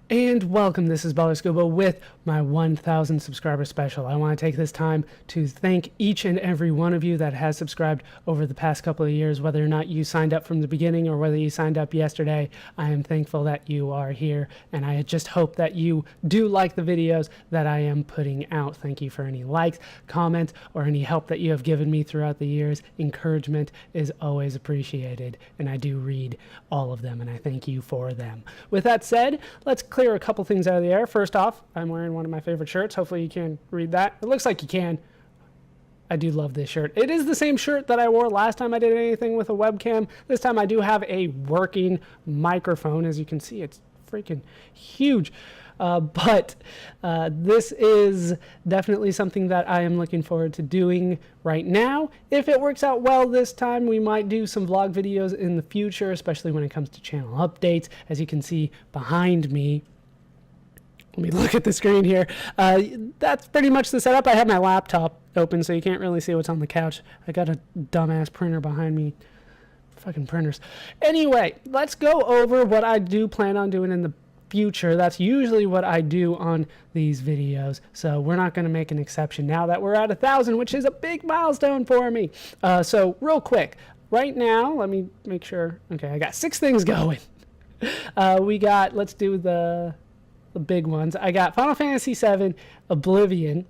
And welcome, this is ballerscuba with my 1,000 subscriber special. I want to take this time to thank each and every one of you that has subscribed over the past couple of years, whether or not you signed up from the beginning or whether you signed up yesterday. I am thankful that you are here, and I just hope that you do like the videos that I am putting out. Thank you for any likes, comments, or any help that you have given me throughout the years. Encouragement is always appreciated, and I do read all of them, and I thank you for them. With that said, let's clear a couple things out of the air. First off, I'm wearing one of my favorite shirts. Hopefully you can read that. It looks like you can. I do love this shirt. It is the same shirt that I wore last time I did anything with a webcam. This time I do have a working microphone. As you can see, it's freaking huge. But this is definitely something that I am looking forward to doing right now. If it works out well this time, we might do some vlog videos in the future, especially when it comes to channel updates. As you can see behind me, let me look at the screen here. That's pretty much the setup. I have my laptop open, so you can't really see what's on the couch. I got a dumbass printer behind me. Fucking printers. Anyway, let's go over what I do plan on doing in the future. That's usually what I do on these videos, so we're not going to make an exception now that we're at 1,000, which is a big milestone for me. So real quick, right now, let me make sure. Okay, I got 6 things going. We got, let's do the big ones. I got Final Fantasy VII, Oblivion.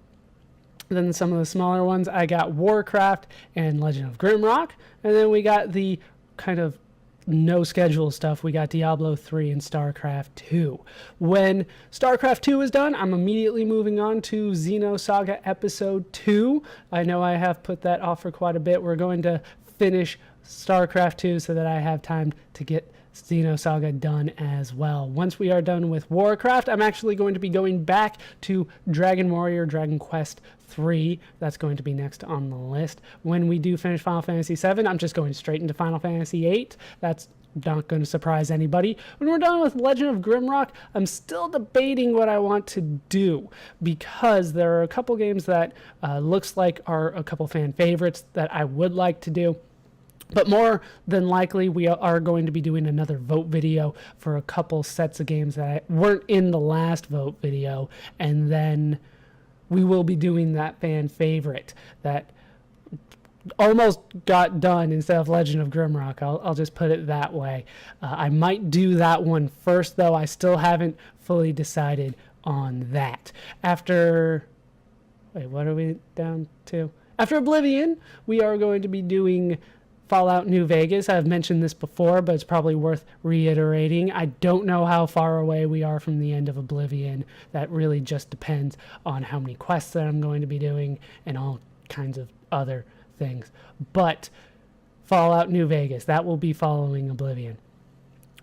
Then some of the smaller ones, I got Warcraft and Legend of Grimrock. And then we got the kind of no schedule stuff. We got Diablo 3 and StarCraft 2. When StarCraft 2 is done, I'm immediately moving on to Xenosaga Episode 2. I know I have put that off for quite a bit. We're going to finish StarCraft 2 so that I have time to get Xenosaga done as well. Once we are done with Warcraft, I'm actually going to be going back to Dragon Warrior Dragon Quest 3. That's going to be next on the list. When we do finish Final Fantasy 7, I'm just going straight into Final Fantasy 8. That's not going to surprise anybody. When we're done with Legend of Grimrock, I'm still debating what I want to do, because there are a couple games that looks like are a couple fan favorites that I would like to do. But more than likely, we are going to be doing another vote video for a couple sets of games that weren't in the last vote video. And then we will be doing that fan favorite that almost got done instead of Legend of Grimrock. I'll just put it that way. I might do that one first, though. I still haven't fully decided on that. After... Wait, what are we down to? After Oblivion, we are going to be doing Fallout New Vegas. I've mentioned this before, but it's probably worth reiterating. I don't know how far away we are from the end of Oblivion. That really just depends on how many quests that I'm going to be doing and all kinds of other things. But Fallout New Vegas, that will be following Oblivion.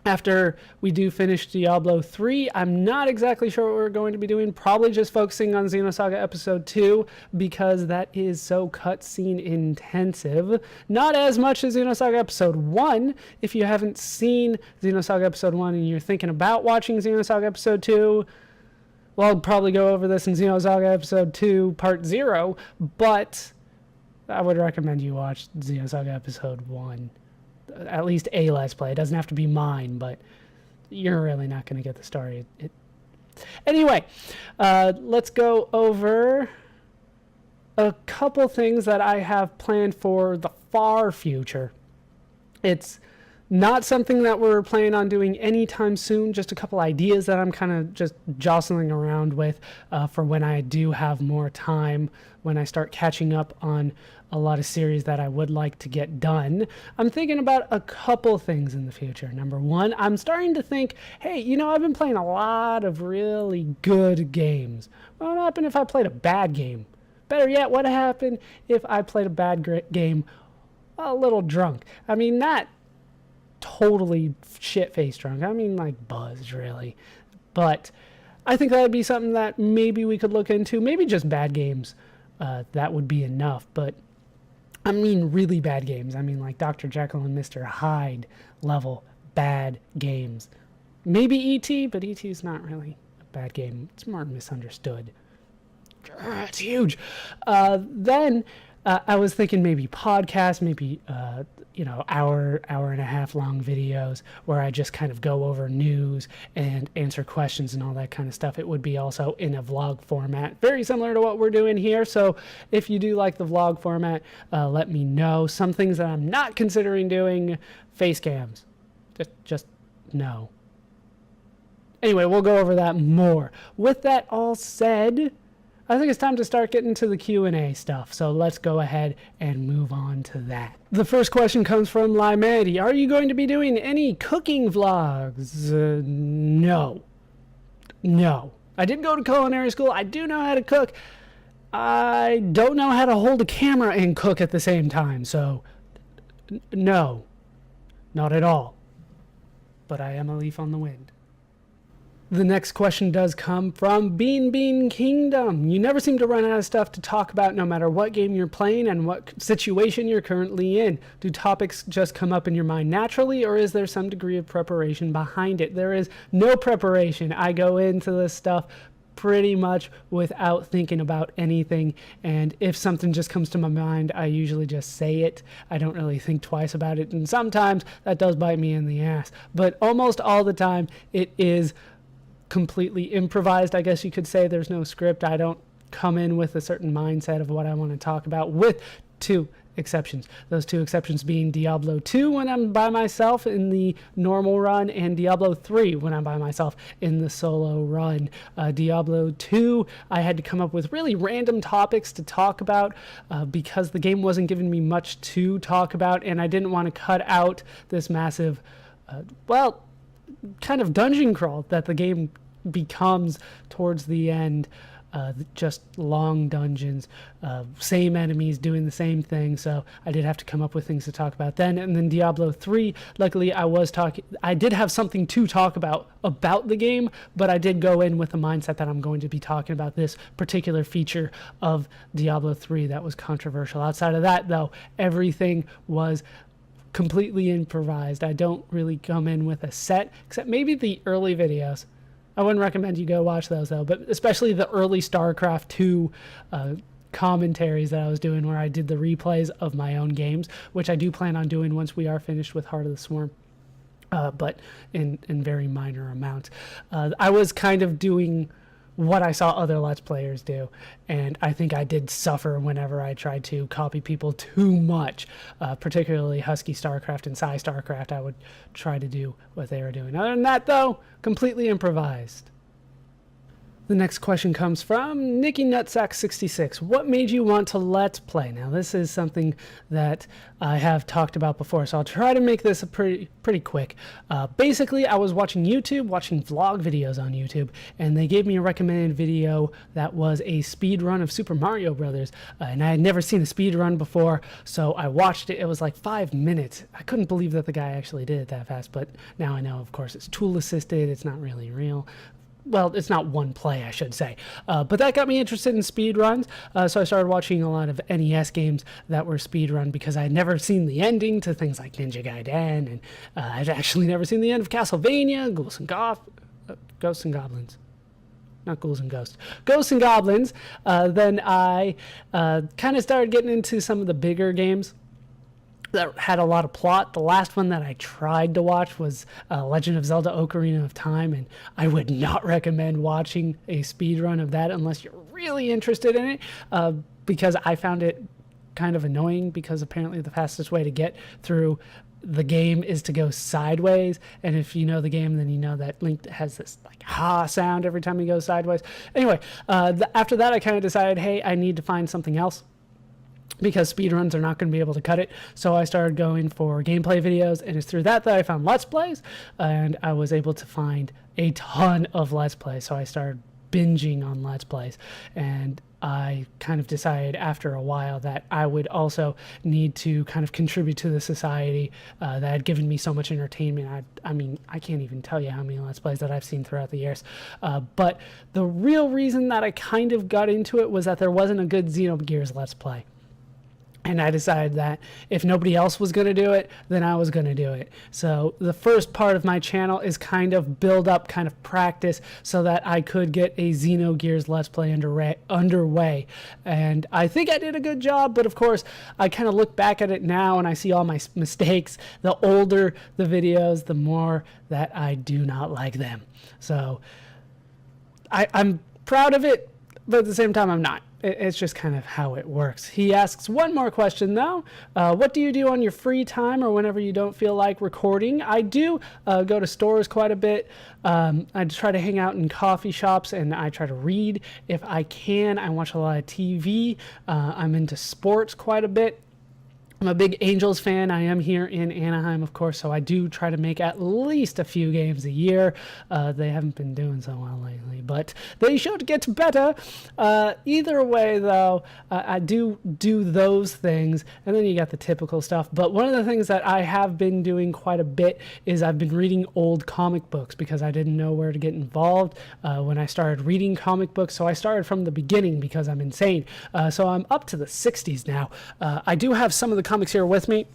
After we do finish Diablo 3, I'm not exactly sure what we're going to be doing. Probably just focusing on Xenosaga Episode 2, because that is so cutscene intensive. Not as much as Xenosaga Episode 1. If you haven't seen Xenosaga Episode 1 and you're thinking about watching Xenosaga Episode 2, well, I'll probably go over this in Xenosaga Episode 2 Part 0, but I would recommend you watch Xenosaga Episode 1. At least a Let's Play. It doesn't have to be mine, but you're really not going to get the story. Anyway, let's go over a couple things that I have planned for the far future. It's not something that we're planning on doing anytime soon, just a couple ideas that I'm kind of just jostling around with for when I do have more time, when I start catching up on a lot of series that I would like to get done. I'm thinking about a couple things in the future. Number one, I'm starting to think, hey, you know, I've been playing a lot of really good games. What would happen if I played a bad game? Better yet, what would happen if I played a bad game a little drunk? I mean, not totally shit-faced drunk. I mean, like, buzzed, really. But I think that would be something that maybe we could look into. Maybe just bad games. That would be enough. But I mean really bad games. I mean like Dr. Jekyll and Mr. Hyde level bad games. Maybe E.T., but E.T. is not really a bad game. It's more misunderstood. It's huge. Then I was thinking maybe podcasts, maybe hour and a half long videos where I just kind of go over news and answer questions and all that kind of stuff. It would be also in a vlog format, very similar to what we're doing here. So if you do like the vlog format, let me know. Some things that I'm not considering doing: face cams. Just no. Anyway, we'll go over that more. With that all said, I think it's time to start getting to the Q&A stuff, so let's go ahead and move on to that. The first question comes from Lymandy. Are you going to be doing any cooking vlogs? No. No. I did go to culinary school. I do know how to cook. I don't know how to hold a camera and cook at the same time, so no. Not at all. But I am a leaf on the wind. The next question does come from Bean Kingdom. You never seem to run out of stuff to talk about no matter what game you're playing and what situation you're currently in. Do topics just come up in your mind naturally, or is there some degree of preparation behind it? There is no preparation. I go into this stuff pretty much without thinking about anything, and if something just comes to my mind, I usually just say it. I don't really think twice about it, and sometimes that does bite me in the ass, but almost all the time it is completely improvised, I guess you could say. There's no script. I don't come in with a certain mindset of what I want to talk about, with two exceptions. Those two exceptions being Diablo 2 when I'm by myself in the normal run, and Diablo 3 when I'm by myself in the solo run. Diablo 2, I had to come up with really random topics to talk about because the game wasn't giving me much to talk about, and I didn't want to cut out this massive, kind of dungeon crawl that the game becomes towards the end. Just long dungeons, same enemies doing the same thing. So I did have to come up with things to talk about then. And then Diablo 3, luckily I did have something to talk about the game, but I did go in with the mindset that I'm going to be talking about this particular feature of Diablo 3 that was controversial. Outside of that, though, everything was completely improvised. I don't really come in with a set, except maybe the early videos. I wouldn't recommend you go watch those, though, but especially the early StarCraft 2 commentaries that I was doing, where I did the replays of my own games, which I do plan on doing once we are finished with Heart of the Swarm, but in very minor amounts. I was kind of doing what I saw other Let's Players do, and I think I did suffer whenever I tried to copy people too much, particularly Husky StarCraft and Psy StarCraft. I would try to do what they were doing. Other than that, though, completely improvised. The next question comes from Nicky Nutsack 66. What made you want to Let's Play? Now, this is something that I have talked about before, so I'll try to make this pretty quick. Basically, I was watching vlog videos on YouTube, and they gave me a recommended video that was a speed run of Super Mario Brothers, and I had never seen a speed run before, so I watched it. It was like 5 minutes. I couldn't believe that the guy actually did it that fast, but now I know, of course, it's tool assisted. It's not really real. Well, it's not one play, I should say. But that got me interested in speedruns. So I started watching a lot of NES games that were speedrun because I had never seen the ending to things like Ninja Gaiden. And I'd actually never seen the end of Castlevania, Ghosts and Goblins. Not Ghouls and Ghosts. Ghosts and Goblins. Then I kind of started getting into some of the bigger games that had a lot of plot. The last one that I tried to watch was Legend of Zelda Ocarina of Time, and I would not recommend watching a speedrun of that unless you're really interested in it, because I found it kind of annoying, because apparently the fastest way to get through the game is to go sideways, and if you know the game, then you know that Link has this like ha sound every time he goes sideways. Anyway, after that I kind of decided, hey, I need to find something else, because speedruns are not going to be able to cut it. So I started going for gameplay videos, and it's through that I found Let's Plays, and I was able to find a ton of Let's Plays. So I started binging on Let's Plays, and I kind of decided after a while that I would also need to kind of contribute to the society that had given me so much entertainment. I mean, I can't even tell you how many Let's Plays that I've seen throughout the years. But the real reason that I kind of got into it was that there wasn't a good Xenogears Let's Play. And I decided that if nobody else was going to do it, then I was going to do it. So the first part of my channel is kind of build up, kind of practice, so that I could get a Xenogears Let's Play underway. And I think I did a good job, but of course, I kind of look back at it now and I see all my mistakes. The older the videos, the more that I do not like them. So I'm proud of it, but at the same time, I'm not. It's just kind of how it works. He asks one more question, though. What do you do on your free time or whenever you don't feel like recording? I do go to stores quite a bit. I try to hang out in coffee shops, and I try to read if I can. I watch a lot of TV. I'm into sports quite a bit. I'm a big Angels fan. I am here in Anaheim, of course, so I do try to make at least a few games a year. They haven't been doing so well lately, but they should get better. Either way, though, I do those things, and then you got the typical stuff. But one of the things that I have been doing quite a bit is I've been reading old comic books because I didn't know where to get involved when I started reading comic books, so I started from the beginning because I'm insane. So I'm up to the 60s now. I do have some of the comics here with me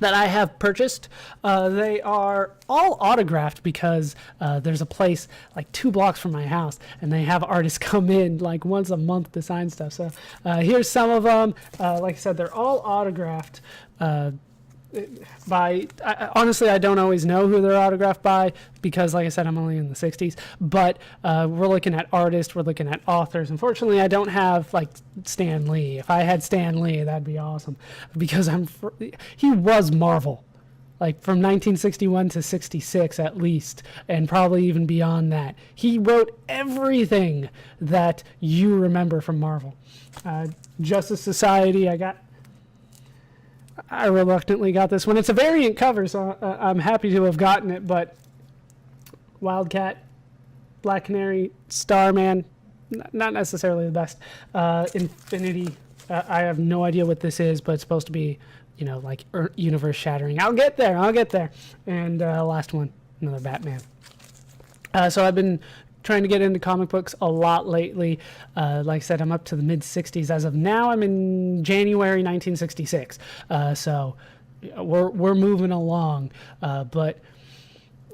that I have purchased. They are all autographed because there's a place like 2 blocks from my house, and they have artists come in like once a month to sign stuff. So here's some of them. Like I said, they're all autographed by, honestly, I don't always know who they're autographed by because, like I said, I'm only in the 60s, but we're looking at artists, we're looking at authors. Unfortunately, I don't have like Stan Lee. If I had Stan Lee, that'd be awesome because he was Marvel, like from 1961 to 66 at least, and probably even beyond that. He wrote everything that you remember from Marvel. Justice Society, I reluctantly got this one. It's a variant cover, so I'm happy to have gotten it, but Wildcat, Black Canary, Starman, not necessarily the best. Infinity, I have no idea what this is, but it's supposed to be, you know, like universe shattering. I'll get there. And last one, another Batman. So I've been trying to get into comic books a lot lately. Like I said, I'm up to the mid-60s. As of now, I'm in January 1966. So we're moving along. But,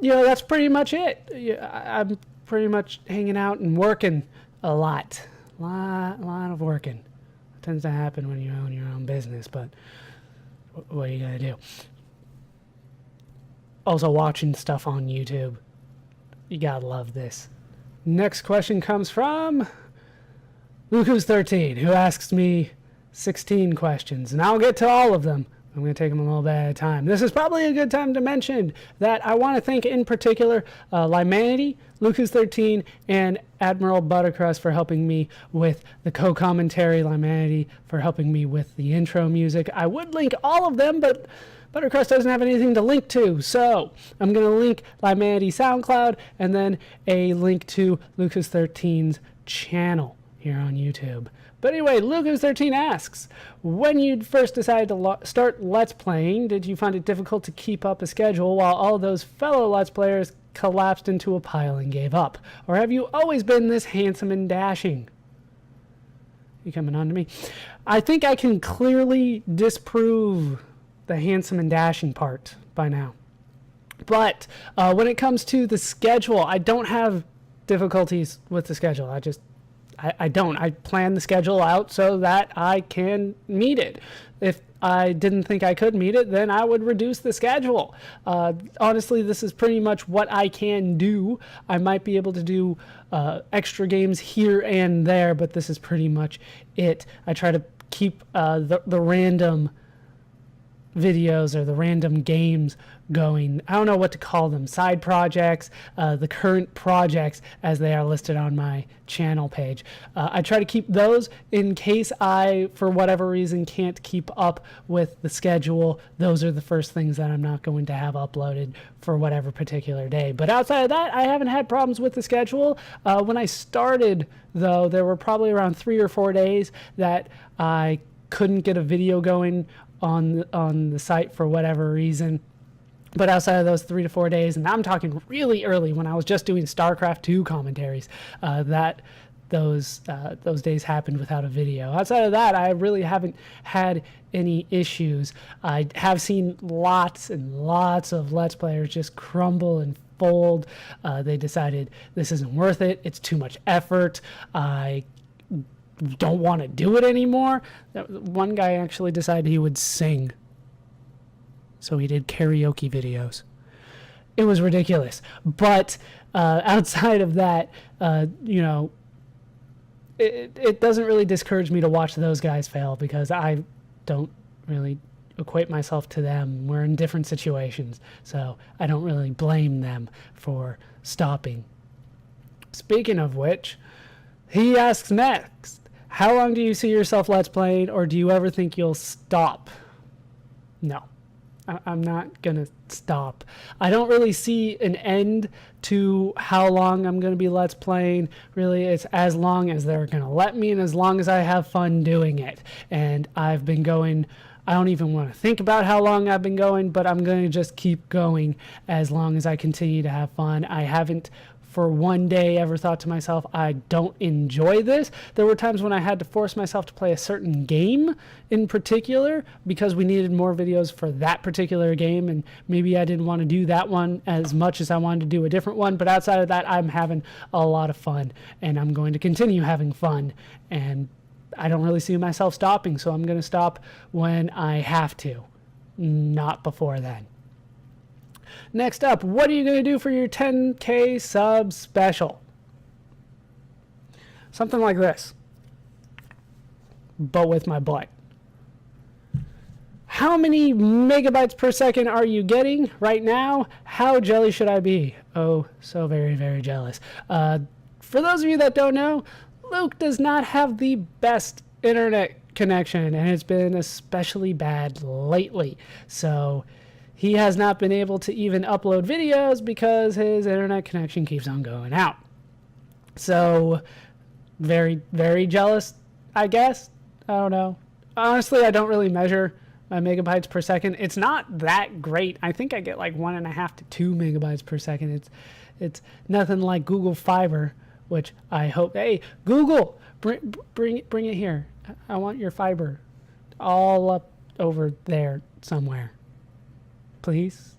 you know, that's pretty much it. I'm pretty much hanging out and working a lot. Lot of working. It tends to happen when you own your own business, but what are you going to do? Also watching stuff on YouTube. You gotta love this. Next question comes from Lucas13, who asks me 16 questions, and I'll get to all of them. I'm going to take them a little bit at a time. This is probably a good time to mention that I want to thank in particular Lymanity, Lucas13, and Admiral Buttercrust for helping me with the co-commentary, Lymanity for helping me with the intro music. I would link all of them, but Buttercrust doesn't have anything to link to, so I'm going to link Lymanity SoundCloud and then a link to Lucas13's channel here on YouTube. But anyway, Lucas13 asks, when you first decided to start Let's Playing, did you find it difficult to keep up a schedule while all those fellow Let's Players collapsed into a pile and gave up? Or have you always been this handsome and dashing? You coming on to me? I think I can clearly disprove the handsome and dashing part by now. But when it comes to the schedule, I don't have difficulties with the schedule. I don't. I plan the schedule out so that I can meet it. If I didn't think I could meet it, then I would reduce the schedule. Honestly, this is pretty much what I can do. I might be able to do extra games here and there, but this is pretty much it. I try to keep the random videos or the random games going. I don't know what to call them. Side projects, the current projects as they are listed on my channel page. I try to keep those in case I, for whatever reason, can't keep up with the schedule. Those are the first things that I'm not going to have uploaded for whatever particular day. But outside of that, I haven't had problems with the schedule. When I started, though, there were probably around 3 or 4 days that I couldn't get a video going on the site for whatever reason. But outside of those 3 to 4 days, and I'm talking really early when I was just doing StarCraft 2 commentaries, that those days happened without a video. Outside of that, I really haven't had any issues. I have seen lots and lots of Let's Players just crumble and fold. They decided this isn't worth it. It's too much effort. I don't want to do it anymore. One guy actually decided he would sing. So he did karaoke videos. It was ridiculous. But outside of that, it doesn't really discourage me to watch those guys fail, because I don't really equate myself to them. We're in different situations, so I don't really blame them for stopping. Speaking of which, he asks next, how long do you see yourself Let's Playing, or do you ever think you'll stop? No. I'm not going to stop. I don't really see an end to how long I'm going to be Let's Playing. Really, it's as long as they're going to let me, and as long as I have fun doing it. And I've been going, I don't even want to think about how long I've been going, but I'm going to just keep going as long as I continue to have fun. I haven't for one day ever thought to myself, I don't enjoy this. There were times when I had to force myself to play a certain game in particular because we needed more videos for that particular game, and maybe I didn't want to do that one as much as I wanted to do a different one. But outside of that, I'm having a lot of fun, and I'm going to continue having fun, and I don't really see myself stopping, so I'm going to stop when I have to, not before then. Next up, what are you going to do for your 10K sub special? Something like this, but with my butt. How many megabytes per second are you getting right now? How jelly should I be? Oh, so very, very jealous. For those of you that don't know, Luke does not have the best internet connection, and it's been especially bad lately. So he has not been able to even upload videos because his internet connection keeps on going out. So, very, very jealous, I guess. I don't know. Honestly, I don't really measure my megabytes per second. It's not that great. I think I get like 1.5 to 2 megabytes per second. It's nothing like Google Fiber, which I hope. Hey, Google, bring it here. I want your fiber all up over there somewhere. Please.